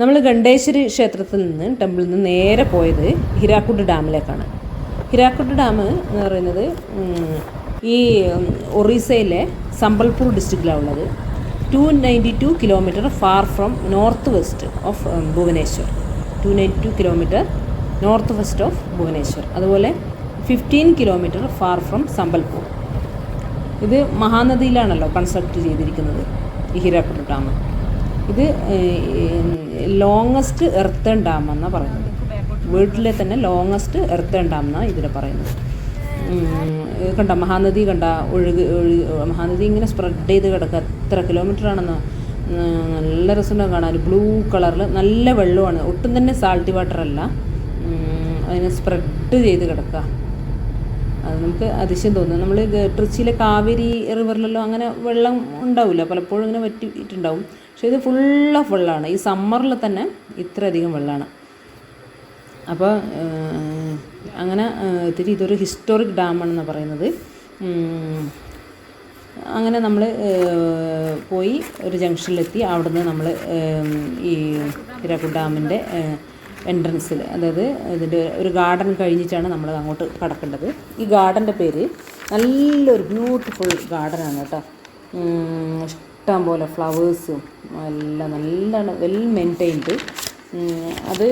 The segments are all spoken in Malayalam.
നമ്മൾ ഗണ്ഡേശ്വരി ക്ഷേത്രത്തിൽ നിന്ന് ടെമ്പിളിൽ നിന്ന് നേരെ പോയത് ഹിരാക്കുഡ് ഡാമിലേക്കാണ്. ഹിരാക്കുഡ് ഡാം എന്ന് പറയുന്നത് ഈ ഒറീസയിലെ സംബൽപൂർ ഡിസ്ട്രിക്റ്റിലാണ് ഉള്ളത്. 292 kilometre far from north west of Bhubaneswar. 292 kilometre north west of Bhubaneswar. അതുപോലെ 15 കിലോമീറ്റർ ഫാർ ഫ്രം സംബൽപൂർ. ഇത് മഹാനദിയിലാണല്ലോ കൺസ്ട്രക്ട് ചെയ്തിരിക്കുന്നത് ഈ ഹിരാക്കുഡ് ഡാം. ഇത് ലോങ്ങസ്റ്റ് എർത്തേൺ ഡാം എന്നാണ് പറയുന്നത്. വേൾഡിലെ തന്നെ ലോങ്ങസ്റ്റ് എർത്തേൺ ഡാം എന്നാണ് ഇതിനെ പറയുന്നത്. കണ്ട മഹാനദി കണ്ട മഹാനദി ഇങ്ങനെ സ്പ്രെഡ് ചെയ്ത് കിടക്കുക. എത്ര കിലോമീറ്റർ ആണെന്നോ. നല്ല രസമുണ്ടാകും കാണാൻ. ബ്ലൂ കളറിൽ നല്ല വെള്ളമാണ്. ഒട്ടും തന്നെ സാൾട്ടി വാട്ടർ അല്ല. അതിനെ സ്പ്രെഡ് ചെയ്ത് കിടക്കുക. അത് നമുക്ക് അതിശയം തോന്നും. നമ്മൾ ട്രിച്ചിയിലെ കാവേരി റിവറിലെല്ലാം അങ്ങനെ വെള്ളം ഉണ്ടാവില്ല, പലപ്പോഴും ഇങ്ങനെ വറ്റിയിട്ടുണ്ടാവും. പക്ഷേ ഇത് ഫുൾ ഓഫ് വെള്ളമാണ്. ഈ സമ്മറിൽ തന്നെ ഇത്രയധികം വെള്ളമാണ്. അപ്പോൾ അങ്ങനെ ഇതൊരു ഹിസ്റ്റോറിക് ഡാമാണെന്നാണ് പറയുന്നത്. അങ്ങനെ നമ്മൾ പോയി ഒരു ജംഗ്ഷനിലെത്തി. അവിടുന്ന് നമ്മൾ ഈ ഹിരാക്കുഡ് ഡാമിൻ്റെ എൻട്രൻസിൽ, അതായത് ഇതിൻ്റെ ഒരു ഗാർഡൻ കഴിഞ്ഞിട്ടാണ് നമ്മൾ അങ്ങോട്ട് കടക്കേണ്ടത്. ഈ ഗാർഡൻ്റെ പേര് നല്ലൊരു ബ്യൂട്ടിഫുൾ ഗാർഡനാണ് കേട്ടോ. ഇഷ്ടം പോലെ ഫ്ലവേഴ്സും എല്ലാം നല്ലോണം വെൽ മെയിൻറ്റൈൻഡ്. അത്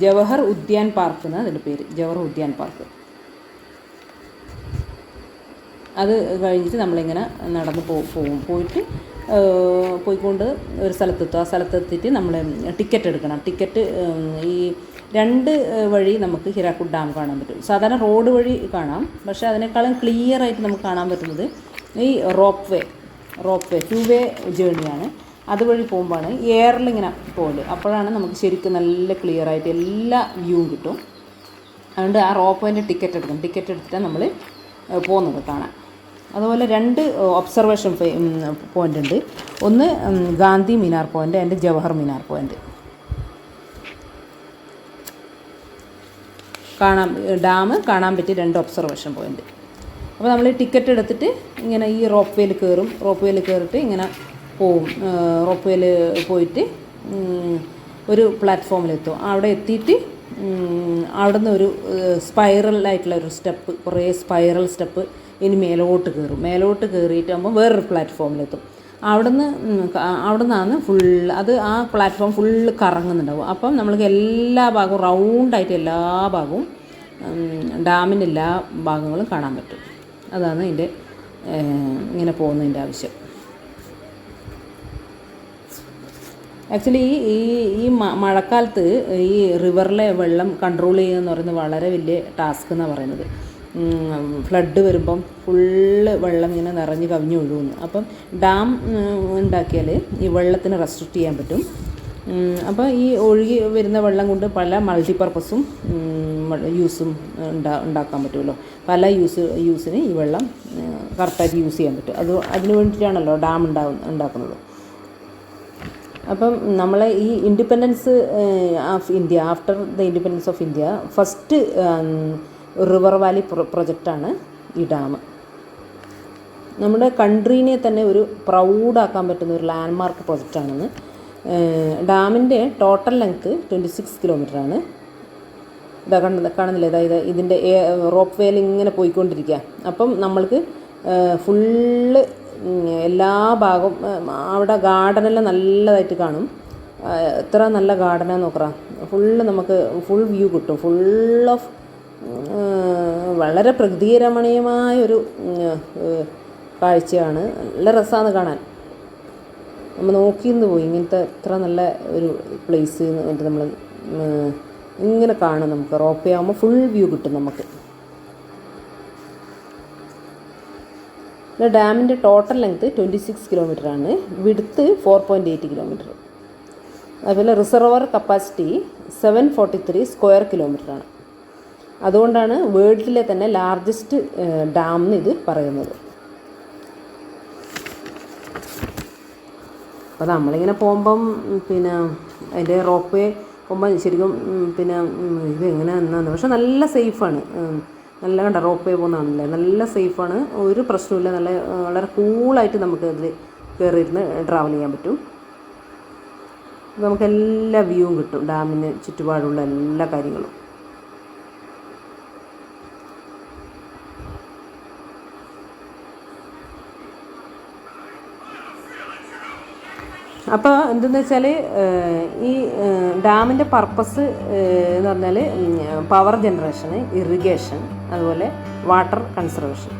ജവഹർ ഉദ്യാൻ പാർക്ക് എന്നാണ് അതിൻ്റെ പേര്, ജവഹർ ഉദ്യാൻ പാർക്ക്. അത് കഴിഞ്ഞിട്ട് നമ്മളിങ്ങനെ നടന്ന് പോയിക്കൊണ്ട് ഒരു സ്ഥലത്തെത്തും. ആ സ്ഥലത്തെത്തിയിട്ട് നമ്മൾ ടിക്കറ്റ് എടുക്കണം. ടിക്കറ്റ് ഈ 2 വഴി നമുക്ക് ഹിരാക്കുഡ് ഡാം കാണാൻ പറ്റും. സാധാരണ റോഡ് വഴി കാണാം, പക്ഷേ അതിനേക്കാളും ക്ലിയർ ആയിട്ട് നമുക്ക് കാണാൻ പറ്റുന്നത് ഈ റോപ്പ് വേ 2 വേ ജേണിയാണ്. അതുവഴി പോകുമ്പോഴാണ് എയറിലിങ്ങനെ പോകല്. അപ്പോഴാണ് നമുക്ക് ശരിക്കും നല്ല ക്ലിയർ ആയിട്ട് എല്ലാ വ്യൂവും കിട്ടും. അതുകൊണ്ട് ആ റോപ്പ് വേൻ്റെ ടിക്കറ്റ് എടുക്കണം. ടിക്കറ്റ് എടുത്തിട്ടാണ് നമ്മൾ പോകുന്നത് കാണാൻ. അതുപോലെ 2 ഒബ്സർവേഷൻ പോയിൻ്റ് ഉണ്ട്. ഒന്ന് Gandhi Minar point, and Jawahar Minar point. Dam കാണാൻ പറ്റിയ 2 ഒബ്സർവേഷൻ പോയിൻ്റ്. അപ്പോൾ നമ്മൾ ടിക്കറ്റ് എടുത്തിട്ട് ഇങ്ങനെ ഈ റോപ്പ് വേയിൽ കയറും. റോപ്പ് വേയിൽ കയറിയിട്ട് ഇങ്ങനെ പോവും. റോപ്പ് വേയിൽ പോയിട്ട് ഒരു പ്ലാറ്റ്ഫോമിലെത്തും. അവിടെ എത്തിയിട്ട് അവിടെ നിന്ന് ഒരു സ്പൈറലായിട്ടുള്ള ഒരു സ്റ്റെപ്പ്, കുറേ സ്പൈറൽ സ്റ്റെപ്പ് ഇനി മേലോട്ട് കയറും. മേലോട്ട് കയറിയിട്ടാകുമ്പോൾ വേറൊരു പ്ലാറ്റ്ഫോമിലെത്തും. അവിടെ നിന്നാണ് അത് ആ പ്ലാറ്റ്ഫോം ഫുള്ള് കറങ്ങുന്നുണ്ടാവും. അപ്പം നമ്മൾക്ക് എല്ലാ ഭാഗവും റൗണ്ടായിട്ട് എല്ലാ ഭാഗവും ഡാമിൻ്റെ എല്ലാ ഭാഗങ്ങളും കാണാൻ പറ്റും. അതാണ് ഇതിൻ്റെ ഇങ്ങനെ പോകുന്നതിൻ്റെ ആവശ്യം. ആക്ച്വലി ഈ മഴക്കാലത്ത് ഈ റിവറിലെ വെള്ളം കൺട്രോൾ ചെയ്യുക എന്ന് പറയുന്നത് വളരെ വലിയ ടാസ്ക് എന്നാണ് പറയുന്നത്. ഫ്ലഡ് വരുമ്പം ഫുള്ള് വെള്ളം ഇങ്ങനെ നിറഞ്ഞ് കവിഞ്ഞ് ഒഴുകുന്നു. അപ്പം ഡാം ഉണ്ടാക്കിയാൽ ഈ വെള്ളത്തിന് റെസ്ട്രിക്റ്റ് ചെയ്യാൻ പറ്റും. അപ്പോൾ ഈ ഒഴുകി വരുന്ന വെള്ളം കൊണ്ട് പല മൾട്ടിപ്പർപ്പസും യൂസും ഉണ്ടാക്കാൻ പറ്റുമല്ലോ. പല യൂസിന് ഈ വെള്ളം കറക്റ്റായിട്ട് യൂസ് ചെയ്യാൻ പറ്റും. അതിന് വേണ്ടിയിട്ടാണല്ലോ ഡാം ഉണ്ടാക്കുന്നത്. അപ്പം നമ്മളെ ഈ independence of India, after the independence of India, first river valley പ്രൊജക്റ്റാണ് ഈ ഡാം. നമ്മുടെ കൺട്രീനെ തന്നെ ഒരു പ്രൗഡാക്കാൻ പറ്റുന്ന ഒരു ലാൻഡ്മാർക്ക് പ്രൊജക്റ്റാണെന്ന്. ഡാമിൻ്റെ ടോട്ടൽ ലെങ്ത്ത് 26 കിലോമീറ്ററാണ്. ഇതാ കാണുന്നില്ല, അതായത് ഇതിൻ്റെ റോപ്പ് വേയിൽ ഇങ്ങനെ പോയിക്കൊണ്ടിരിക്കുക. അപ്പം നമ്മൾക്ക് ഫുള്ള് എല്ലാ ഭാഗവും അവിടെ ഗാർഡനെല്ലാം നല്ലതായിട്ട് കാണും. എത്ര നല്ല ഗാർഡനാന്ന് നോക്കാം. ഫുള്ള് നമുക്ക് ഫുൾ വ്യൂ കിട്ടും. ഫുൾ ഓഫ് വളരെ പ്രകൃതിരമണീയമായൊരു കാഴ്ചയാണ്. നല്ല രസമാണ് കാണാൻ. നമ്മൾ നോക്കിന്ന് പോയി ഇങ്ങനത്തെ എത്ര നല്ല ഒരു പ്ലേസ് എന്നിട്ട് നമ്മൾ ഇങ്ങനെ കാണും. നമുക്ക് റോപ്പ് ആകുമ്പോൾ ഫുൾ വ്യൂ കിട്ടും നമുക്ക്. ഡാമിൻ്റെ ടോട്ടൽ ലെങ്ത്ത് 26 കിലോമീറ്ററാണ്. Width 4.8 kilometre. അതുപോലെ റിസർവർ കപ്പാസിറ്റി 743 സ്ക്വയർ കിലോമീറ്ററാണ്. അതുകൊണ്ടാണ് വേൾഡിലെ തന്നെ ലാർജസ്റ്റ് ഡാം എന്ന് ഇത് പറയുന്നത്. അപ്പോൾ നമ്മളിങ്ങനെ പോകുമ്പം പിന്നെ അതിൻ്റെ റോപ്പ് വേ പോകുമ്പോൾ ശരിക്കും പിന്നെ ഇത് എങ്ങനെ എന്നാന്ന്, പക്ഷെ നല്ല സേഫാണ്. നല്ല കണ്ട റോപ്പ് വേ പോകുന്നതാണല്ലേ, നല്ല സേഫാണ്. ഒരു പ്രശ്നമില്ല. വളരെ കൂളായിട്ട് നമുക്ക് അതിൽ കയറിയിരുന്ന് ട്രാവൽ ചെയ്യാൻ പറ്റും. നമുക്ക് എല്ലാ വ്യൂവും കിട്ടും, ഡാമിന് ചുറ്റുപാടുള്ള എല്ലാ കാര്യങ്ങളും. അപ്പോൾ എന്തെന്ന് വെച്ചാൽ ഈ ഡാമിൻ്റെ പർപ്പസ് എന്ന് പറഞ്ഞാൽ പവർ ജനറേഷന്, ഇറിഗേഷൻ, അതുപോലെ വാട്ടർ കൺസർവേഷൻ.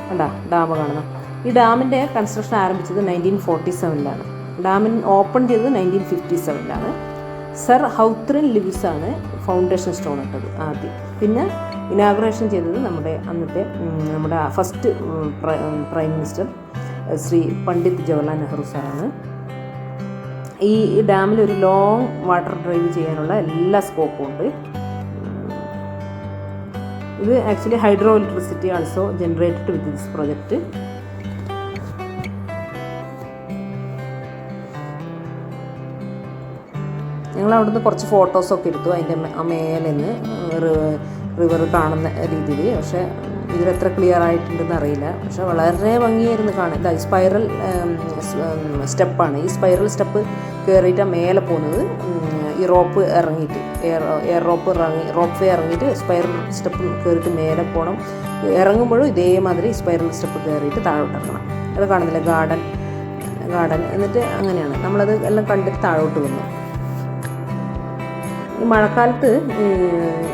കണ്ടാ ഡാം കാണുന്നത്. ഈ ഡാമിൻ്റെ കൺസ്ട്രക്ഷൻ ആരംഭിച്ചത് 1947 ഡാമിൻ ഓപ്പൺ ചെയ്തത് 1957 സർ ഹൗത്രിൻ ലിവിസാണ് ഫൗണ്ടേഷൻ സ്റ്റോൺ ഇട്ടത് ആദ്യം. പിന്നെ ഇനാഗുറേഷൻ ചെയ്തത് നമ്മുടെ first prime minister Shri Pandit Jawaharlal Nehru സാറാണ്. ഈ ഡാമിൽ ഒരു ലോങ് വാട്ടർ ഡ്രൈവ് ചെയ്യാനുള്ള എല്ലാ സ്കോപ്പും ഉണ്ട്. ഇത് actually hydro electricity also generated with this project. ഞങ്ങൾ അവിടുന്ന് കുറച്ച് ഫോട്ടോസൊക്കെ എടുത്തു അതിൻ്റെ മേലെ നിന്ന് റിവർ കാണുന്ന രീതിയിൽ. പക്ഷേ ഇതിലെത്ര ക്ലിയർ ആയിട്ടുണ്ടെന്ന് അറിയില്ല. പക്ഷേ വളരെ ഭംഗിയായിരുന്നു കാണാൻ. ഇതാ സ്പൈറൽ സ്റ്റെപ്പാണ്. ഈ സ്പൈറൽ സ്റ്റെപ്പ് കയറിയിട്ട് മേലെ പോകുന്നത് ഈ റോപ്പ് ഇറങ്ങിയിട്ട് എയർ റോപ്പ് വേ ഇറങ്ങിയിട്ട് സ്പൈറൽ സ്റ്റെപ്പ് കയറിയിട്ട് മേലെ പോകണം. ഇറങ്ങുമ്പോഴും ഇതേമാതിരി സ്പൈറൽ സ്റ്റെപ്പ് കയറിയിട്ട് താഴോട്ട് ഇറങ്ങണം. അത് കാണുന്നില്ല ഗാർഡൻ. എന്നിട്ട് അങ്ങനെയാണ് നമ്മളത് എല്ലാം കണ്ടിട്ട് താഴോട്ട് വന്നു. ഈ മഴക്കാലത്ത്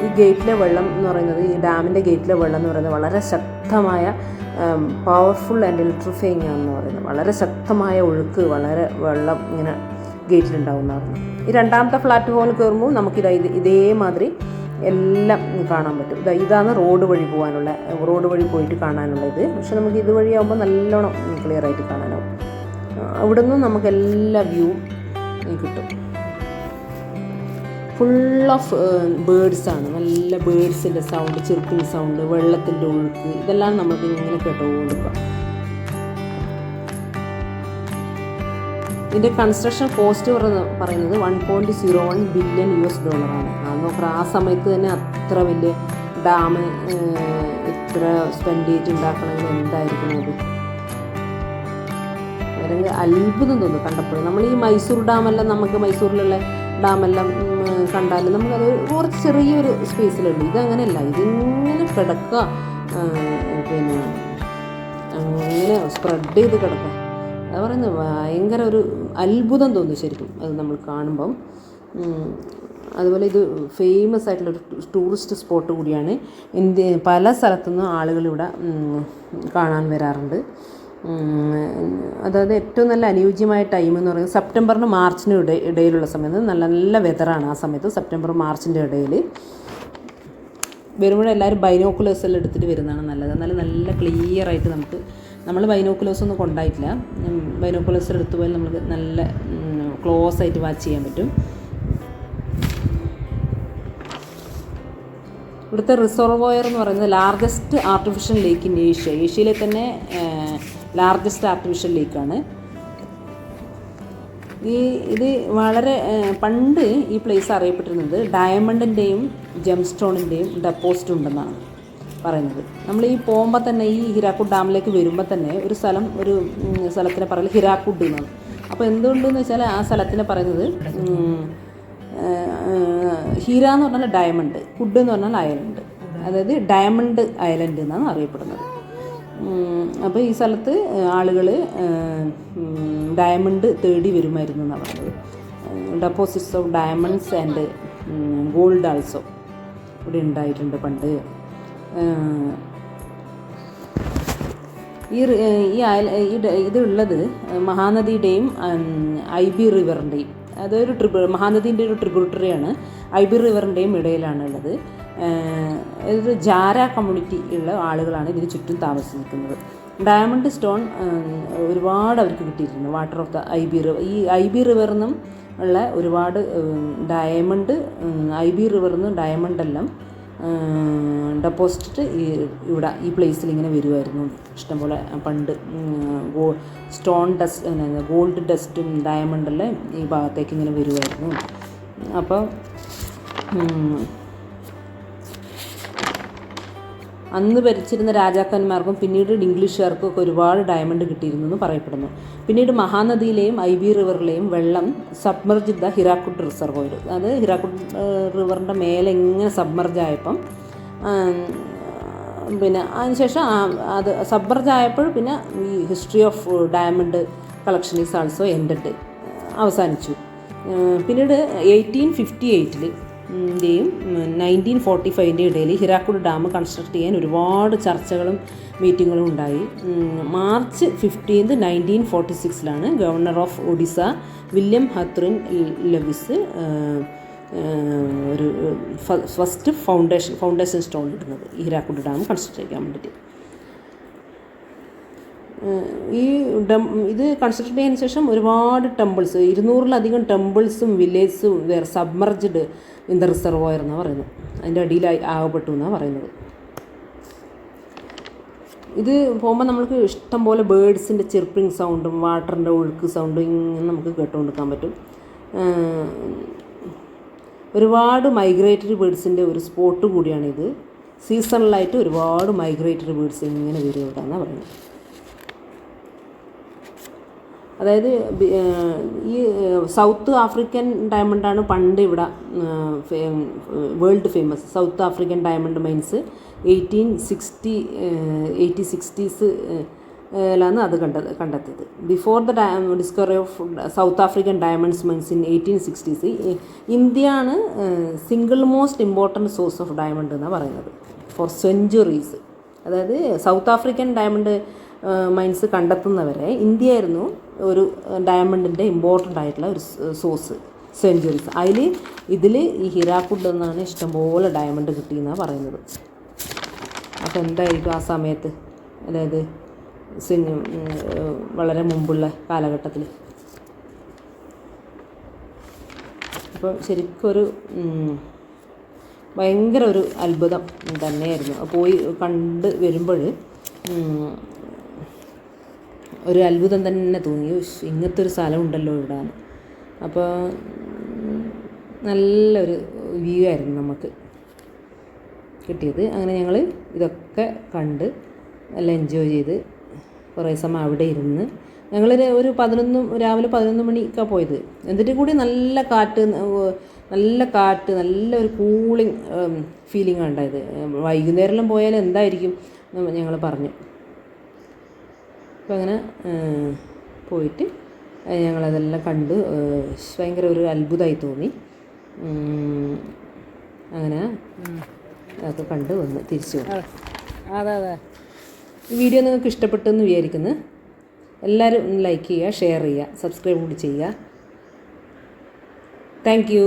ഈ ഗേറ്റിലെ വെള്ളം എന്ന് പറയുന്നത്, ഈ ഡാമിൻ്റെ ഗേറ്റിലെ വെള്ളം എന്ന് പറയുന്നത് വളരെ ശക്തമായ പവർഫുൾ ആൻഡ് ഇലക്ട്രിഫൈങ് ആണെന്ന് പറയുന്നത്. വളരെ ശക്തമായ ഒഴുക്ക്, വളരെ വെള്ളം ഇങ്ങനെ ഗേറ്റിലുണ്ടാവുന്നതാണ്. ഈ രണ്ടാമത്തെ പ്ലാറ്റ്ഫോമിൽ കയറുമ്പോൾ നമുക്കിത് ഇതേമാതിരി എല്ലാം കാണാൻ പറ്റും. ഇതാണ് റോഡ് വഴി പോയിട്ട് കാണാനുള്ള ഇത്. പക്ഷെ നമുക്ക് ഇതുവഴിയാകുമ്പോൾ നല്ലോണം ക്ലിയർ ആയിട്ട് കാണാനാവും. അവിടെ നിന്നും നമുക്ക് എല്ലാ വ്യൂവും കിട്ടും. ഫുൾ ഓഫ് ബേഡ്സാണ്. നല്ല ബേഡ്സിൻ്റെ സൗണ്ട്, ചിർപ്പിങ് സൗണ്ട്, വെള്ളത്തിൻ്റെ ഒഴുക്ക്, ഇതെല്ലാം നമുക്ക് ഇങ്ങനെ കേട്ടുകൊടുക്കാം. ഇതിൻ്റെ കൺസ്ട്രക്ഷൻ കോസ്റ്റ് പറയുന്നത് $1.01 ബില്യൺ നോക്കാം. ആ സമയത്ത് തന്നെ അത്ര വലിയ ഡാം ഇത്ര സ്പെൻഡ് ചെയ്തിട്ട് ഉണ്ടാക്കണമെങ്കിൽ എന്തായിരിക്കും അത്. വളരെ അത്ഭുതം തോന്നും കണ്ടപ്പോൾ. നമ്മൾ ഈ മൈസൂർ ഡാമെല്ലാം, നമുക്ക് മൈസൂരിലുള്ള ഡാമെല്ലാം കണ്ടാലും നമുക്കത് കുറച്ച് ചെറിയൊരു സ്പേസിലുള്ളൂ. ഇതങ്ങനെയല്ല, ഇതിങ്ങനെ കിടക്കുക, പിന്നെ അങ്ങനെ സ്പ്രെഡ് ചെയ്ത് കിടക്കുക. അതാ പറയുന്നത്, ഭയങ്കര ഒരു അത്ഭുതം തോന്നും ശരിക്കും അത് നമ്മൾ കാണുമ്പം. അതുപോലെ ഇത് ഫേമസ് ആയിട്ടുള്ളൊരു ടൂറിസ്റ്റ് സ്പോട്ട് കൂടിയാണ്. പല സ്ഥലത്തുനിന്നും ആളുകൾ ഇവിടെ കാണാൻ വരാറുണ്ട്. അതായത് ഏറ്റവും നല്ല അനുയോജ്യമായ ടൈം എന്ന് പറയുന്നത് സെപ്റ്റംബറിനും മാർച്ചിനും ഇടയിലുള്ള സമയത്ത്. നല്ല വെതറാണ് ആ സമയത്ത്, സെപ്റ്റംബർ മാർച്ചിൻ്റെ ഇടയിൽ വരുമ്പോൾ എല്ലാവരും ബൈനോക്കുലേഴ്സ് എല്ലാം എടുത്തിട്ട് വരുന്നതാണ് നല്ലത്. നല്ല ക്ലിയർ ആയിട്ട് നമ്മൾ ബൈനോക്കുലേഴ്സ് ഒന്നും കൊണ്ടായിട്ടില്ല. ബൈനോക്കുലേഴ്സ് എടുത്തു പോയാൽ നമുക്ക് നല്ല ക്ലോസ് ആയിട്ട് വാച്ച് ചെയ്യാൻ പറ്റും. ഇവിടുത്തെ റിസർവോയർ എന്ന് പറയുന്നത് ലാർജസ്റ്റ് ആർട്ടിഫിഷ്യൽ ലേക്ക് ഇൻ ഏഷ്യയിലെ തന്നെ ലാർജസ്റ്റ് ആർട്ടിഫിഷ്യൽ ലേക്കാണ്. ഇത് വളരെ പണ്ട് ഈ പ്ലേസ് അറിയപ്പെട്ടിരുന്നത് ഡയമണ്ടിൻ്റെയും ജെം സ്റ്റോണിൻ്റെയും ഡെപ്പോസിറ്റ് ഉണ്ടെന്നാണ് പറയുന്നത്. നമ്മൾ ഈ പോകുമ്പോൾ തന്നെ, ഈ ഹിരാക്കുഡ് ഡാമിലേക്ക് വരുമ്പോൾ തന്നെ ഒരു സ്ഥലത്തിനെ പറയുന്നത് ഹിരാക്കുഡ് എന്നാണ്. അപ്പോൾ എന്തുകൊണ്ടെന്ന് വെച്ചാൽ ആ സ്ഥലത്തിനെ പറയുന്നത് ഹീര എന്ന് പറഞ്ഞാൽ ഡയമണ്ട്, കുഡ് എന്ന് പറഞ്ഞാൽ അയലൻഡ്, അതായത് ഡയമണ്ട് ഐലൻഡ് എന്നാണ് അറിയപ്പെടുന്നത്. അപ്പോൾ ഈ സ്ഥലത്ത് ആളുകൾ ഡയമണ്ട് തേടി വരുമായിരുന്നു എന്നാണ് പറയുന്നത്. Deposits of diamonds and gold also ഇവിടെ ഉണ്ടായിട്ടുണ്ട് പണ്ട്. ഇതുള്ളത് മഹാനദിയുടെയും ഐബി റിവറിൻ്റെയും, അതൊരു മഹാനദീൻ്റെ ഒരു ട്രിബ്യൂട്ടറിയാണ്, ഐബി റിവറിൻ്റെയും ഇടയിലാണ് ഉള്ളത്. ഇതൊരു ജാര കമ്മ്യൂണിറ്റി ഉള്ള ആളുകളാണ് ഇതിന് ചുറ്റും താമസിക്കുന്നത്. ഡയമണ്ട് സ്റ്റോൺ ഒരുപാട് അവർക്ക് കിട്ടിയിട്ടുണ്ട്. Water of the IB river, ഈ ഐബി റിവറിൽ നിന്നും ഉള്ള ഒരുപാട് ഡയമണ്ട്, ഐബി റിവറിൽ നിന്ന് ഡയമണ്ടെല്ലാം ഡെപ്പോസിറ്റ് ഇവിടെ ഈ പ്ലേസിൽ ഇങ്ങനെ വരുമായിരുന്നു ഇഷ്ടംപോലെ പണ്ട്. ഗോൾഡ് ഡസ്റ്റും ഡയമണ്ടെല്ലാം ഈ ഭാഗത്തേക്ക് ഇങ്ങനെ വരുമായിരുന്നു. അപ്പോൾ അന്ന് ഭരിച്ചിരുന്ന രാജാക്കന്മാർക്കും പിന്നീട് ഇംഗ്ലീഷുകാർക്കും ഒക്കെ ഒരുപാട് ഡയമണ്ട് കിട്ടിയിരുന്നു എന്ന് പറയപ്പെടുന്നു. പിന്നീട് മഹാനദിയിലെയും ഐബി റിവറിലെയും വെള്ളം സബ്മർജ് ദ ഹിരാക്കുഡ് റിസർവോയർ, അത് ഹിരാക്കുഡ് റിവറിൻ്റെ മേലെ ഇങ്ങനെ സബ്മർജ് ആയപ്പം പിന്നെ അതിനുശേഷം അത് സബ്മർജ് ആയപ്പോൾ പിന്നെ ഈ history of diamond collection is also ended, അവസാനിച്ചു. പിന്നീട് 1858 ൻ്റെയും 1945 ഇടയിൽ ഹിരാക്കുഡ് ഡാം കൺസ്ട്രക്ട് ചെയ്യാൻ ഒരുപാട് ചർച്ചകളും മീറ്റിങ്ങുകളും ഉണ്ടായി. March 15, 1946 governor of Odisha William Hawthorne Lewis ഒരു ഫസ്റ്റ് ഫൗണ്ടേഷൻ സ്റ്റോൺ ഇടുന്നത് ഹിരാക്കുഡ് ഡാം കൺസ്ട്രക്ട് ചെയ്യാൻ വേണ്ടിയിട്ട്. ഇത് കൺസ്ട്രക്ട് ചെയ്തതിന് ശേഷം ഒരുപാട് ടെമ്പിൾസ്, 200-ലധികം ടെമ്പിൾസും വില്ലേജസും വേറെ സബ്മർജ്ഡ് ഇൻ ദ റിസർവോയർ എന്നാണ് പറയുന്നത്. അതിൻ്റെ അടിയിലായി ആകപ്പെട്ടു എന്നാണ് പറയുന്നത്. ഇത് പോകുമ്പോൾ നമുക്ക് ഇഷ്ടം പോലെ ബേഡ്സിൻ്റെ ചിർപ്പിംഗ് സൗണ്ടും വാട്ടറിൻ്റെ ഒഴുക്ക് സൗണ്ടും ഇങ്ങനെ നമുക്ക് കേട്ടുകൊണ്ടിരിക്കാൻ പറ്റും. ഒരുപാട് മൈഗ്രേറ്ററി ബേഡ്സിൻ്റെ ഒരു സ്പോട്ട് കൂടിയാണിത്. സീസണലായിട്ട് ഒരുപാട് മൈഗ്രേറ്ററി ബേഡ്സ് ഇങ്ങനെ വരും ഇവിടെ എന്നാണ് പറയുന്നത്. അതായത് ഈ സൗത്ത് ആഫ്രിക്കൻ ഡയമണ്ടാണ് പണ്ട് ഇവിടെ world famous. South African diamond mines 1860s അത് കണ്ടെത്തിയത്. Before the discovery of South African diamonds mines in 1860s ഇന്ത്യയാണ് single most important source of diamond എന്നാണ് പറയുന്നത് ഫോർ സെഞ്ച്വറീസ്. അതായത് സൗത്ത് ആഫ്രിക്കൻ ഡയമണ്ട് മൈൻസ് കണ്ടെത്തുന്നവരെ ഇന്ത്യയായിരുന്നു ഒരു ഡയമണ്ടിൻ്റെ ഇമ്പോർട്ടൻ്റ് ആയിട്ടുള്ള ഒരു സോഴ്സ് സെഞ്ച്വറീസ്. ഇതിൽ ഈ ഹിരാക്കുഡ് എന്നാണ് ഇഷ്ടംപോലെ ഡയമണ്ട് കിട്ടിയെന്നാണ് പറയുന്നത്. അപ്പോൾ എന്തായിരിക്കും ആ സമയത്ത്, അതായത് വളരെ മുമ്പുള്ള കാലഘട്ടത്തിൽ. അപ്പോൾ ശരിക്കൊരു ഭയങ്കര ഒരു അത്ഭുതം തന്നെയായിരുന്നു. പോയി കണ്ട് വരുമ്പോൾ ഒരു അത്ഭുതം തന്നെ തോന്നി. ഇങ്ങനത്തെ ഒരു സ്ഥലം ഉണ്ടല്ലോ ഇവിടെ. അപ്പോൾ നല്ലൊരു വ്യൂ ആയിരുന്നു നമുക്ക് കിട്ടിയത്. അങ്ങനെ ഞങ്ങൾ ഇതൊക്കെ കണ്ട് നല്ല എൻജോയ് ചെയ്ത് കുറേ സമയം അവിടെ ഇരുന്ന് ഞങ്ങൾ രാവിലെ 11 മണിക്കാണ് പോയത്. എന്നിട്ട് കൂടി നല്ല കാറ്റ്, നല്ലൊരു കൂളിങ് ഫീലിംഗ് ഉണ്ടായത്. വൈകുന്നേരം പോയാൽ എന്തായിരിക്കും ഞങ്ങൾ പറഞ്ഞു. അപ്പോൾ അങ്ങനെ പോയിട്ട് ഞങ്ങളതെല്ലാം കണ്ട് ഭയങ്കര ഒരു അത്ഭുതമായി തോന്നി. അങ്ങനെ അതൊക്കെ കണ്ട് വന്ന് തിരിച്ചു വന്നു. അതെ ഈ വീഡിയോ നിങ്ങൾക്ക് ഇഷ്ടപ്പെട്ടെന്ന് വിചാരിക്കുന്നു. എല്ലാവരും ലൈക്ക് ചെയ്യുക, ഷെയർ ചെയ്യുക, സബ്സ്ക്രൈബ് കൂടി ചെയ്യുക. Thank you.